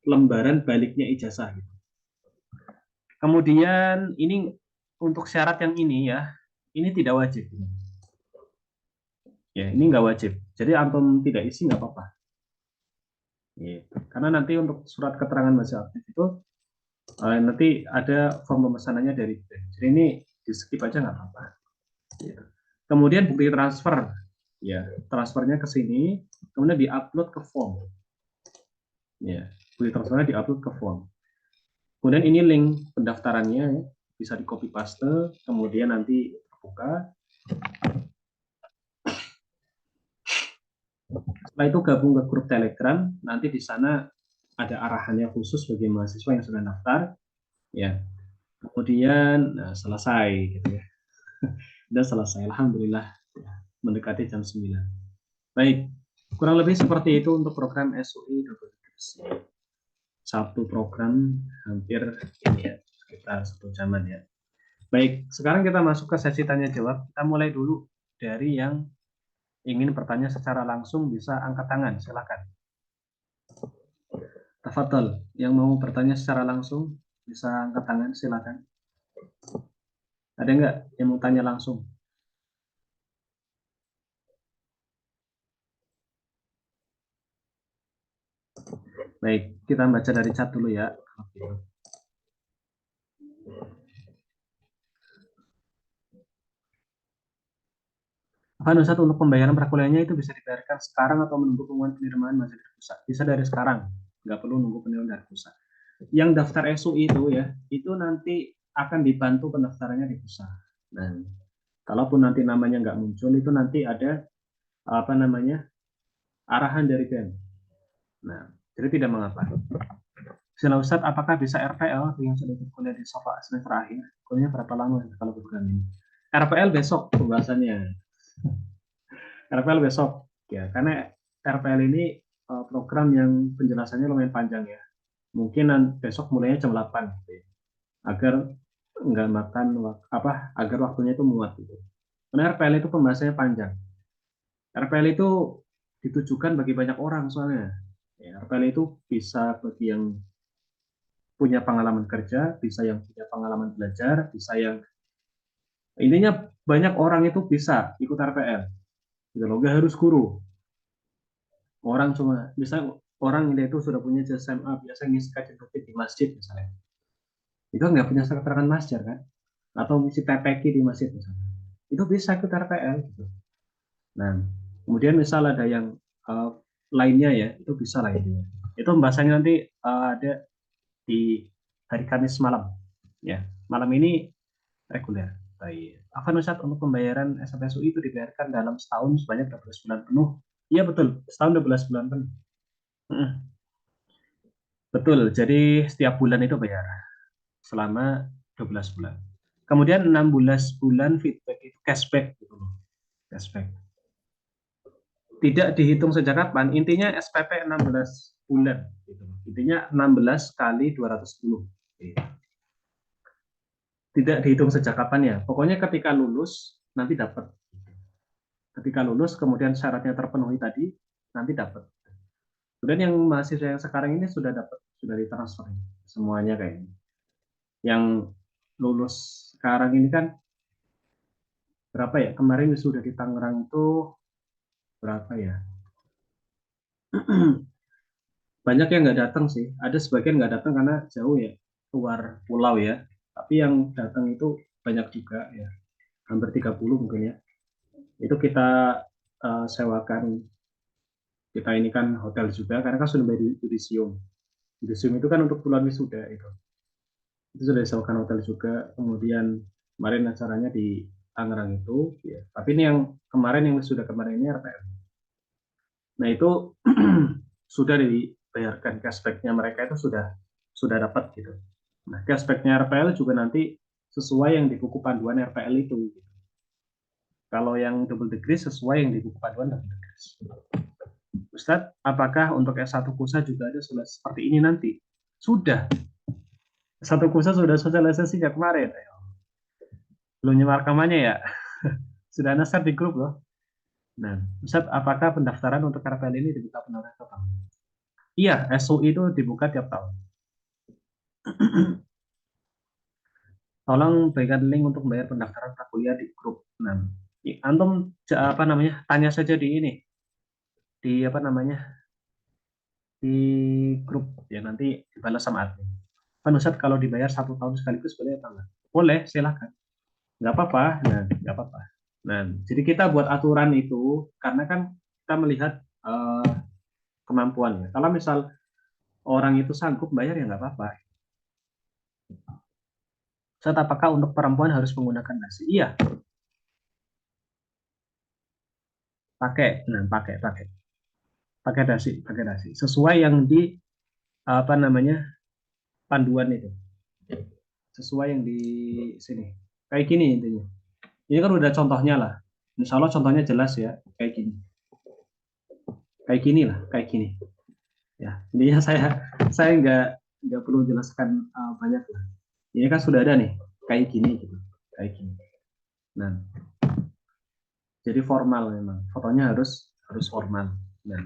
lembaran baliknya ijazah gitu. Kemudian ini untuk syarat yang ini ya, ini tidak wajib. Ya, ini nggak wajib. Jadi antum tidak isi nggak apa-apa. Gitu. Karena nanti untuk surat keterangan masih aktif itu nanti ada form pemesanannya dari bank. Jadi ini di skip aja nggak apa-apa. Gitu. Kemudian bukti transfer, ya transfernya ke sini, kemudian diupload ke form. Ya, bukti transfernya diupload ke form. Kemudian ini link pendaftarannya ya, bisa di copy paste, kemudian nanti buka. Setelah itu gabung ke grup Telegram, nanti di sana ada arahannya khusus bagi mahasiswa yang sudah daftar, ya. Kemudian selesai gitu ya. Dan selesai, alhamdulillah ya, mendekati jam 9. Baik, kurang lebih seperti itu untuk program SUI double degrees. Satu program hampir ini ya, sekitar 1 jaman ya. Baik, sekarang kita masuk ke sesi tanya jawab. Kita mulai dulu dari yang ingin bertanya secara langsung, bisa angkat tangan, silakan. Tafadhol, yang mau bertanya secara langsung bisa angkat tangan, silakan. Ada nggak yang mau tanya langsung? Baik, kita baca dari chat dulu ya. Apa Ustaz, untuk pembayaran prakuliahnya itu bisa dibayarkan sekarang atau menunggu pengumuman penerimaan mahasiswa dari pusat? Bisa dari sekarang, nggak perlu nunggu penerimaan dari pusat. Yang daftar SUI itu ya, itu nanti akan dibantu pendaftarannya di pusat. Dan kalaupun nanti namanya nggak muncul, itu nanti ada apa namanya arahan dari BEM. Nah, jadi tidak mengapa. Sila Ustadz, apakah bisa RPL yang sudah ikut kuliah di Sofa semester akhir? Kuliahnya berapa lama kalau program ini? RPL besok pembahasannya. RPL besok ya, karena RPL ini program yang penjelasannya lumayan panjang ya. Mungkin besok mulainya jam 8 gitu ya. Agar nggak makan agar waktunya itu muat gitu. Karena RPL itu pembahasannya panjang. RPL itu ditujukan bagi banyak orang soalnya. Ya, RPL itu bisa bagi yang punya pengalaman kerja, bisa yang punya pengalaman belajar, bisa yang intinya banyak orang itu bisa ikut RPL. Gitu loh, nggak harus guru. Orang cuma bisa orang itu sudah punya SMA biasa ngisi kajian rutin di masjid misalnya. Itu nggak punya keterangan masjid kan? Atau ngisi TPQ di masjid misalnya. Itu bisa ikut RPL gitu. Nah, kemudian misal ada yang lainnya ya, itu bisa lah itu. Itu pembahasannya nanti ada di hari Kamis malam. Ya, malam ini reguler. Baik. Afan Ustaz, untuk pembayaran SPSUI itu dibayarkan dalam setahun sebanyak 12 bulan penuh. Iya betul, setahun 12 bulan penuh. Betul, jadi setiap bulan itu bayar selama 12 bulan. Kemudian 16 bulan feedback itu cashback gitu loh. Cashback. Tidak dihitung sejak kapan, intinya SPP 16 bulan gitu. Intinya 16 kali 210. Gitu. Tidak dihitung sejak kapan ya. Pokoknya ketika lulus nanti dapat. Ketika lulus kemudian syaratnya terpenuhi tadi nanti dapat. Kemudian yang mahasiswa yang sekarang ini sudah dapat, sudah ditransfer semuanya kayaknya. Yang lulus sekarang ini kan berapa ya? Kemarin sudah di Tangerang itu berapa ya? Banyak yang nggak datang sih. Ada sebagian nggak datang karena jauh ya, keluar pulau ya. Tapi yang datang itu banyak juga ya. Hampir 30 mungkin ya. Itu kita sewakan, kita ini kan hotel juga karena kan sudah bayar yudisium. Yudisium itu kan untuk bulan wisuda itu. Itu sudah disewakan hotel juga. Kemudian kemarin acaranya di Tangerang itu ya. Tapi ini yang kemarin yang sudah kemarin ini RPM. Nah itu sudah dibayarkan cashbacknya, mereka itu sudah dapat gitu. Nah cashbacknya RPL juga nanti sesuai yang di buku panduan RPL itu. Kalau yang double degree sesuai yang di buku panduan double degree. Ustadz, apakah untuk S1 KUSA juga ada seperti ini nanti? Sudah. S1 KUSA sudah sosialisasi sejak kemarin. Belum nyebar rekamannya ya? Sudah share di grup loh. Nah, Ustadz, apakah pendaftaran untuk RPL ini dibuka pendaftaran total? Iya, SUI itu dibuka tiap tahun. tolong berikan link untuk bayar pendaftaran prakuliah di grup. Nah, antum apa namanya? Tanya saja di ini, di apa namanya? Di grup ya nanti dibalas sama admin. Kan Ustadz kalau dibayar 1 tahun sekaligus boleh apa enggak? Boleh, silakan. Nggak apa-apa. Nah, nggak apa-apa. Nah, jadi kita buat aturan itu karena kan kita melihat kemampuannya. Kalau misal orang itu sanggup bayar ya nggak apa-apa. Ustadz, apakah untuk perempuan harus menggunakan dasi? Iya, pakai. Nah, pakai dasi, pakai dasi. Sesuai yang di apa namanya panduan itu, sesuai yang di sini. Kayak gini intinya. Ini kan udah contohnya lah. Insya Allah contohnya jelas ya, kayak gini. Kayak gini lah, kayak gini. Ya, intinya saya nggak perlu jelaskan banyak lah. Ini kan sudah ada nih, kayak gini gitu, kayak gini. Nah, jadi formal memang. Fotonya harus formal. Nah,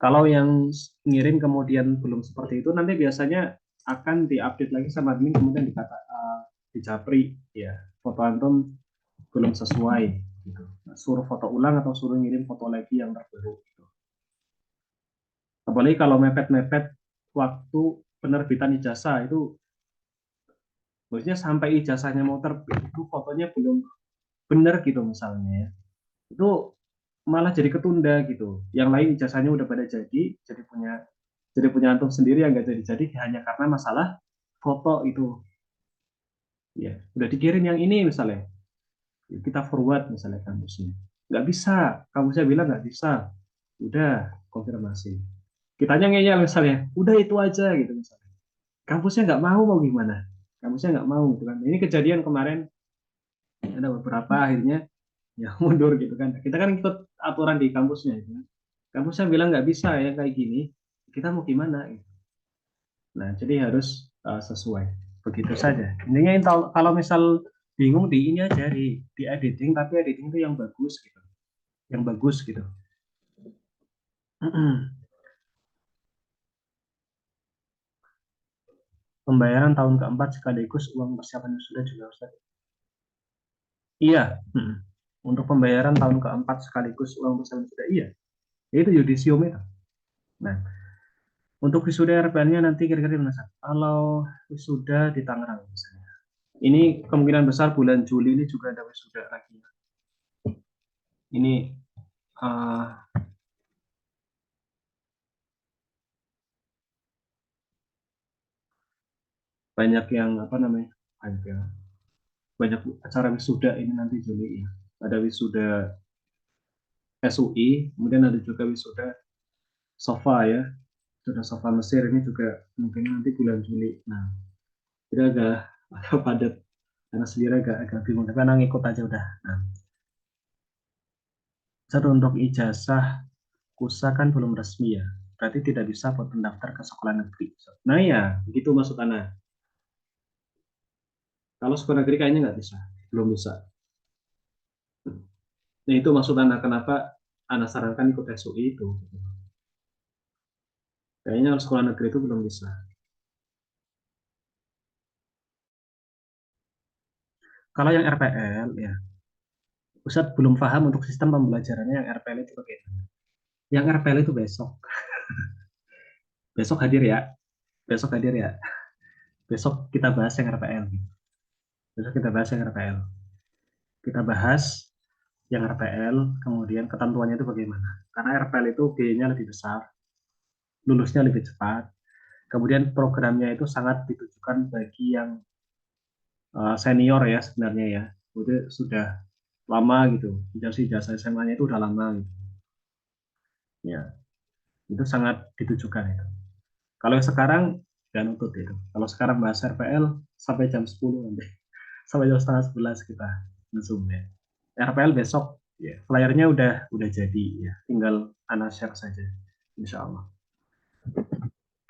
kalau yang ngirim kemudian belum seperti itu, nanti biasanya akan diupdate lagi sama admin, kemudian dicapri, ya foto antum belum sesuai, gitu. Nah, suruh foto ulang atau suruh ngirim foto lagi yang terbaru. Gitu. Apalagi kalau mepet-mepet waktu penerbitan ijazah itu, maksudnya sampai ijazahnya mau terbit itu fotonya belum benar gitu misalnya ya. Itu malah jadi ketunda gitu. Yang lain ijazahnya udah pada jadi punya antum sendiri yang nggak jadi hanya karena masalah foto itu. Ya, udah dikirim yang ini misalnya, kita forward misalnya kampusnya. Nggak bisa, kampusnya bilang nggak bisa. Udah konfirmasi. Kitanya ngeyel misalnya, udah itu aja gitu misalnya. Kampusnya nggak mau gimana? Kampusnya nggak mau gitu kan. Ini kejadian kemarin ada beberapa akhirnya ya mundur gitu kan. Kita kan ikut aturan di kampusnya gitu kan. Kampusnya bilang nggak bisa ya kayak gini. Kita mau gimana? Gitu. Nah, jadi harus sesuai. Begitu saja. Intinya kalau misal bingung di ini aja di editing, tapi editing itu yang bagus gitu. Yang bagus gitu. Pembayaran tahun keempat sekaligus uang persiapan sudah juga Ustaz. Iya. Untuk pembayaran tahun keempat sekaligus uang persiapan sudah iya. Itu yudisium itu. Nah, untuk wisuda RPN-nya nanti kira-kira mana? Kalau wisuda di Tangerang misalnya. Ini kemungkinan besar bulan Juli ini juga ada wisuda lagi. Ini uh, banyak yang apa namanya? Banyak acara wisuda ini nanti Juli ya. Ada wisuda SUI, kemudian ada juga wisuda SOFA ya. Wisuda SOFA Mesir ini juga mungkin nanti bulan Juli. Nah, jadi agak padat karena sendiri agak bingung. Tapi anak ikut aja udah. Nah, satu untuk ijazah KUSA kan belum resmi ya. Berarti tidak bisa buat mendaftar ke sekolah negeri. Nah ya, begitu maksud Ana. Kalau sekolah negeri kayaknya nggak bisa. Belum bisa. Nah itu maksud Ana kenapa Ana sarankan ikut SUI itu. Kayaknya sekolah negeri itu belum bisa. Kalau yang RPL ya, Ustadz belum paham untuk sistem pembelajarannya yang RPL itu bagaimana. Yang RPL itu besok. Besok hadir ya. Besok hadir ya. Besok kita bahas yang RPL. Besok kita bahas yang RPL. Kita bahas yang RPL, kemudian ketentuannya itu bagaimana. Karena RPL itu biayanya lebih besar, lulusnya lebih cepat, kemudian programnya itu sangat ditujukan bagi yang senior ya sebenarnya ya. Udah sudah lama gitu, ijazah SMA-nya itu udah lama gitu. Ya, itu sangat ditujukan itu. Kalau sekarang nggak nutut itu. Kalau sekarang bahas RPL sampai jam 10 nanti. Sampai jam setengah 11 kita zoom ya. RPL besok ya. Flyernya udah jadi ya. Tinggal Ana share saja. Insya Allah.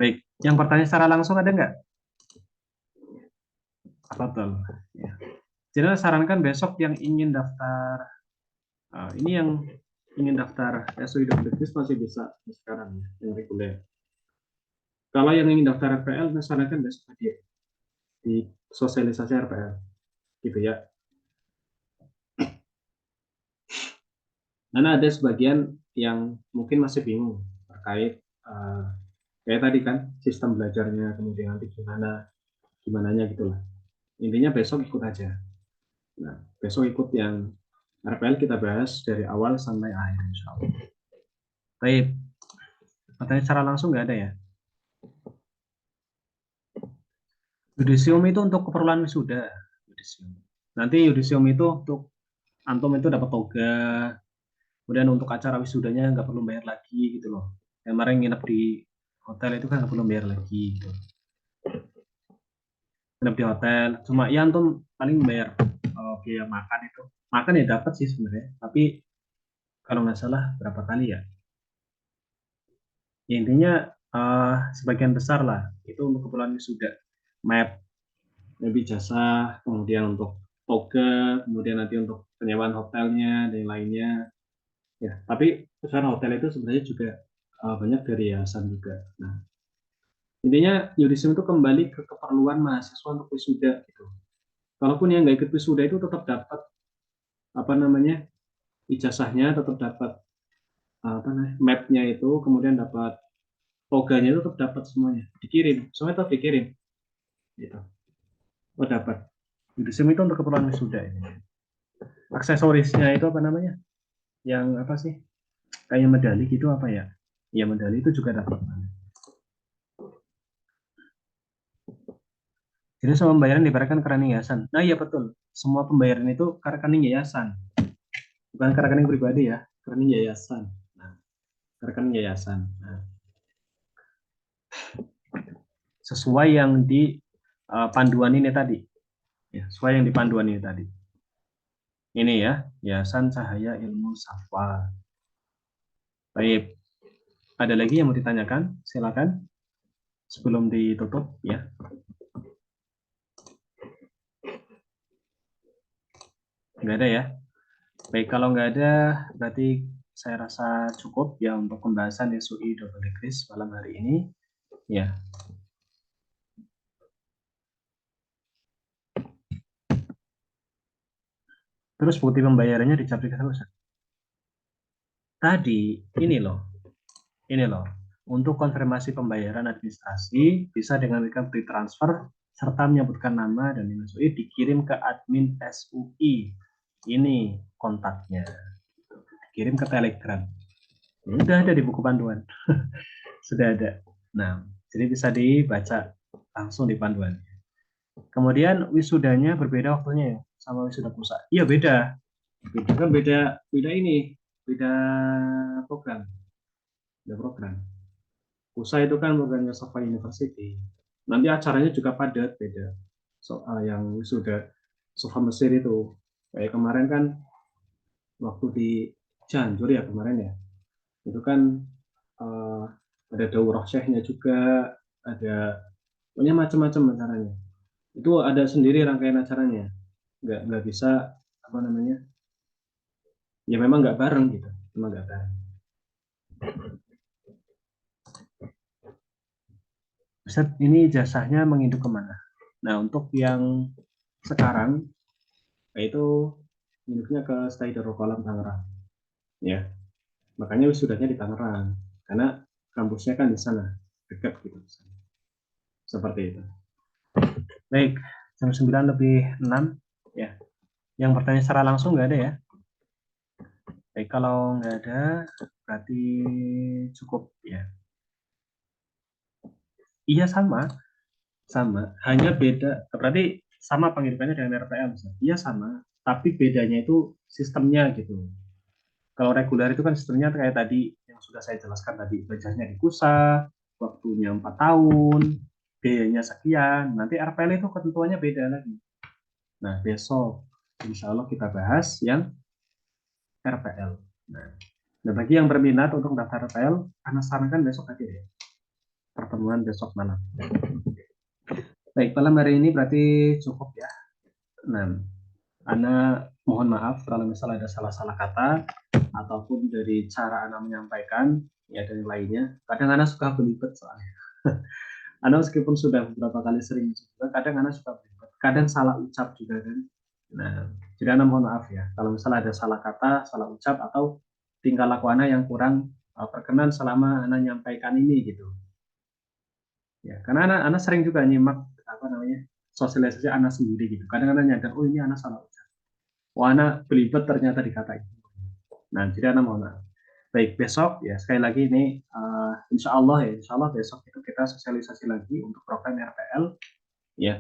Baik, yang pertanyaan secara langsung ada nggak? Apa betul? Ya. Jadi sarankan besok yang ingin daftar, ini yang ingin daftar SUI dan bisnis masih bisa sekarang ya, yang reguler. Kalau yang ingin daftar RPL, sarankan besok hadir di sosialisasi RPL, gitu ya. Karena ada sebagian yang mungkin masih bingung terkait kayak tadi kan sistem belajarnya, kemudian nanti gimananya gitulah. Intinya besok ikut aja. Nah, besok ikut yang RPL kita bahas dari awal sampai akhir insya Allah. Baik, katanya secara langsung nggak ada ya. Yudisium itu untuk keperluan wisuda. Yudisium. Nanti yudisium itu untuk antum itu dapat toga, kemudian untuk acara wisudanya nggak perlu bayar lagi gitu loh. Yang kemarin nginep di hotel itu kan nggak perlu bayar lagi gitu. Nginep di hotel, cuma ya antum paling bayar biaya makan itu. Makan ya dapat sih sebenarnya, tapi kalau nggak salah berapa kali ya. Ya, intinya sebagian besar lah itu untuk keperluan wisuda. Map, lebih jasa, kemudian untuk toga, kemudian nanti untuk penyewaan hotelnya dan lainnya. Ya, tapi sekarang hotel itu sebenarnya juga banyak dari yayasan juga. Nah, intinya Yudisium itu kembali ke keperluan mahasiswa untuk wisuda gitu. Kalaupun yang nggak ikut wisuda itu tetap dapat apa namanya ijazahnya, tetap dapat apa namanya mapnya itu, kemudian dapat toganya itu tetap dapat semuanya, dikirim, semuanya tetap dikirim, gitu. Oh dapat. Yudisium itu untuk keperluan wisuda ini. Aksesorisnya itu apa namanya? Yang apa sih? Kayak medali gitu apa ya? Ya medali itu juga dapat. Jadi semua pembayaran diberikan ke rekening yayasan. Nah iya betul. Semua pembayaran itu ke rekening yayasan. Bukan ke rekening pribadi ya. Ke rekening yayasan. Nah, ke rekening yayasan. Nah, sesuai yang di panduan ini tadi. Ya, sesuai yang di panduan ini tadi. Ini ya, Yayasan Cahaya Ilmu Safa. Baik. Ada lagi yang mau ditanyakan? Silakan. Sebelum ditutup ya. Nggak ada ya. Baik, kalau nggak ada, berarti saya rasa cukup ya untuk pembahasan SUI double decrease malam hari ini. Ya, terus bukti pembayarannya di aplikasi Ustaz. Tadi ini loh. Untuk konfirmasi pembayaran administrasi bisa dengan memberikan free transfer serta menyebutkan nama dan email SUI dikirim ke admin SUI. Ini kontaknya. Dikirim ke Telegram. Ini udah ada di buku panduan. Sudah ada. Nah, jadi bisa dibaca langsung di panduan. Kemudian wisudanya berbeda waktunya ya sama wisuda pusat. Iya beda. Beda kan beda ini, beda program. Beda program. USA itu kan programnya Sofa University. Nanti acaranya juga padat beda. Soal yang wisuda Sofa Mesir itu. Kayak kemarin kan waktu di Cianjur ya kemarin ya. Itu kan uh, ada daurah syekhnya juga, ada pokoknya macam-macam acaranya. Itu ada sendiri rangkaian acaranya. Nggak bisa apa namanya? Ya memang nggak bareng gitu. Memang nggak bareng. Ustaz, ini jasanya menginduk kemana? Nah, untuk yang sekarang, yaitu induknya ke Stay Darul Qalam Tangerang. Ya, makanya wisudanya di Tangerang. Karena kampusnya kan di sana, dekat gitu. Seperti itu. Baik, jam 9 lebih 6. Ya, yang bertanya secara langsung nggak ada ya? Baik, kalau nggak ada, berarti cukup ya. Iya sama, sama. Hanya beda, berarti sama pengirimannya dengan RPM. Iya sama, tapi bedanya itu sistemnya gitu. Kalau reguler itu kan sistemnya kayak tadi yang sudah saya jelaskan tadi, belajarnya di KUSA, waktunya 4 tahun, biayanya sekian. Nanti RPL itu ketentuannya beda lagi. Nah, besok insya Allah kita bahas yang RPL. Nah, bagi yang berminat untuk daftar RPL, Anda sarankan besok aja ya. Pertemuan besok malam. Baik, malam hari ini berarti cukup ya. Nah, Ana mohon maaf kalau misalnya ada salah-salah kata ataupun dari cara Ana menyampaikan ya dan lainnya. Kadang Ana suka belibet soalnya. Ana meskipun sudah beberapa kali sering juga, kadang Ana suka belibet. kadang salah ucap juga kan. Nah, jadi Ana mohon maaf ya kalau misalnya ada salah kata, salah ucap atau tingkah laku Ana yang kurang berkenan selama Ana nyampaikan ini gitu. Ya, karena Ana sering juga nyimak apa namanya sosialisasi Ana sendiri gitu. Kadang Ana nyadar, oh ini Ana salah ucap. Oh Ana belibet ternyata dikata itu. Nah, jadi Ana mohon maaf. Baik, besok ya sekali lagi ini insya Allah besok itu kita sosialisasi lagi untuk program RPL ya.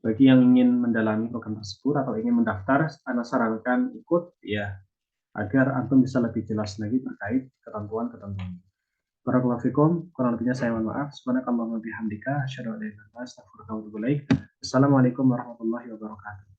Bagi yang ingin mendalami program tersebut atau ingin mendaftar, Anda sarankan ikut ya agar antum bisa lebih jelas lagi terkait ketentuan-ketentuan. Barakallahu fikum, kurang lebihnya saya mohon maaf. Subhanakallahumma bihamdika, asyhadu an la ilaha illa anta, astaghfiruka wa atubu ilaik. Assalamualaikum warahmatullahi wabarakatuh.